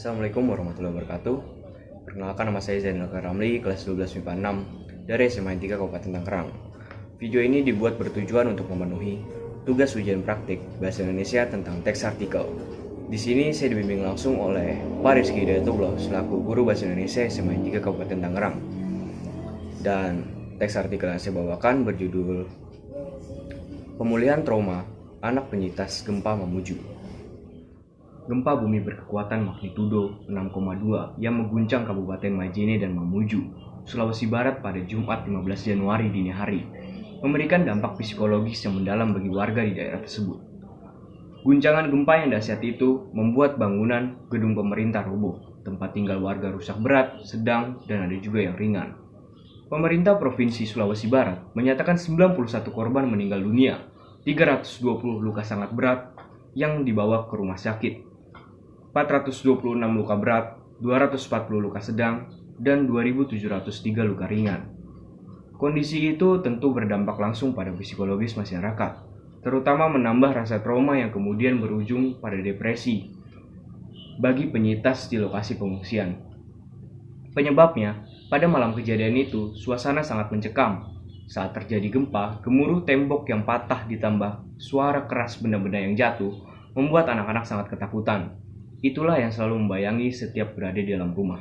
Assalamualaikum warahmatullahi wabarakatuh. Perkenalkan, nama saya Zainal Karamli, kelas 12 MIPA 6 dari SMA 3 Kabupaten Tangerang. Video ini dibuat bertujuan untuk memenuhi tugas ujian praktik Bahasa Indonesia tentang teks artikel. Di sini saya dibimbing langsung oleh Pak Rizky Hidayatullah selaku guru Bahasa Indonesia SMA 3 Kabupaten Tangerang. Dan teks artikel yang saya bawakan berjudul Pemulihan Trauma Anak Penyintas Gempa Mamuju. Gempa bumi berkekuatan magnitudo 6,2 yang mengguncang Kabupaten Majene dan Mamuju, Sulawesi Barat pada Jumat 15 Januari dini hari, memberikan dampak psikologis yang mendalam bagi warga di daerah tersebut. Guncangan gempa yang dahsyat itu membuat bangunan gedung pemerintah roboh, tempat tinggal warga rusak berat, sedang, dan ada juga yang ringan. Pemerintah Provinsi Sulawesi Barat menyatakan 91 korban meninggal dunia, 320 luka sangat berat yang dibawa ke rumah sakit, 426 luka berat, 240 luka sedang, dan 2.703 luka ringan. Kondisi itu tentu berdampak langsung pada psikologis masyarakat, terutama menambah rasa trauma yang kemudian berujung pada depresi bagi penyintas di lokasi pengungsian. Penyebabnya, pada malam kejadian itu, suasana sangat mencekam. Saat terjadi gempa, gemuruh tembok yang patah ditambah suara keras benda-benda yang jatuh membuat anak-anak sangat ketakutan. Itulah yang selalu membayangi setiap berada di dalam rumah.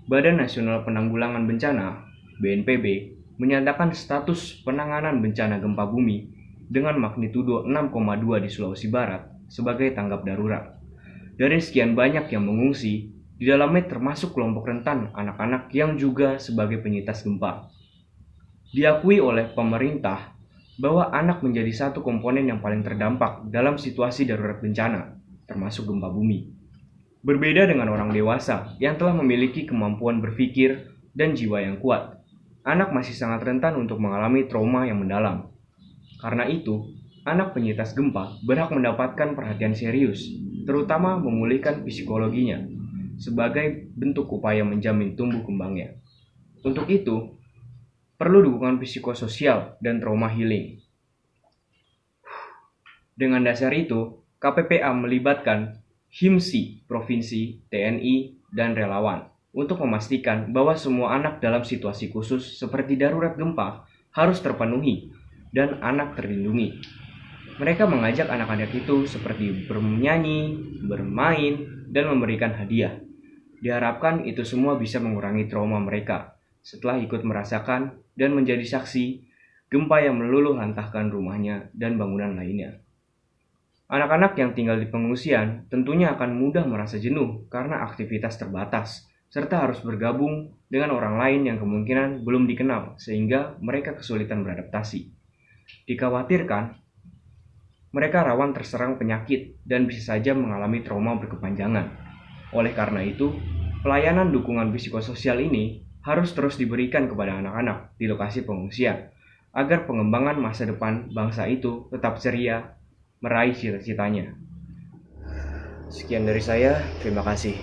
Badan Nasional Penanggulangan Bencana (BNPB) menyatakan status penanganan bencana gempa bumi dengan magnitudo 6,2 di Sulawesi Barat sebagai tanggap darurat. Dari sekian banyak yang mengungsi, di dalamnya termasuk kelompok rentan anak-anak yang juga sebagai penyintas gempa. Diakui oleh pemerintah bahwa anak menjadi satu komponen yang paling terdampak dalam situasi darurat bencana, termasuk gempa bumi. Berbeda dengan orang dewasa yang telah memiliki kemampuan berpikir dan jiwa yang kuat, anak masih sangat rentan untuk mengalami trauma yang mendalam. Karena itu, anak penyintas gempa berhak mendapatkan perhatian serius, terutama memulihkan psikologinya, sebagai bentuk upaya menjamin tumbuh kembangnya. Untuk itu, perlu dukungan psikososial dan trauma healing. Dengan dasar itu, KPPA melibatkan HIMSI, Provinsi, TNI, dan relawan untuk memastikan bahwa semua anak dalam situasi khusus seperti darurat gempa harus terpenuhi dan anak terlindungi. Mereka mengajak anak-anak itu seperti bernyanyi, bermain, dan memberikan hadiah. Diharapkan itu semua bisa mengurangi trauma mereka setelah ikut merasakan dan menjadi saksi gempa yang meluluh lantahkan rumahnya dan bangunan lainnya. Anak-anak yang tinggal di pengungsian tentunya akan mudah merasa jenuh karena aktivitas terbatas, serta harus bergabung dengan orang lain yang kemungkinan belum dikenal sehingga mereka kesulitan beradaptasi. Dikhawatirkan, mereka rawan terserang penyakit dan bisa saja mengalami trauma berkepanjangan. Oleh karena itu, pelayanan dukungan psikososial ini harus terus diberikan kepada anak-anak di lokasi pengungsian, agar pengembangan masa depan bangsa itu tetap ceria, meraih cita-citanya. Sekian dari saya, terima kasih.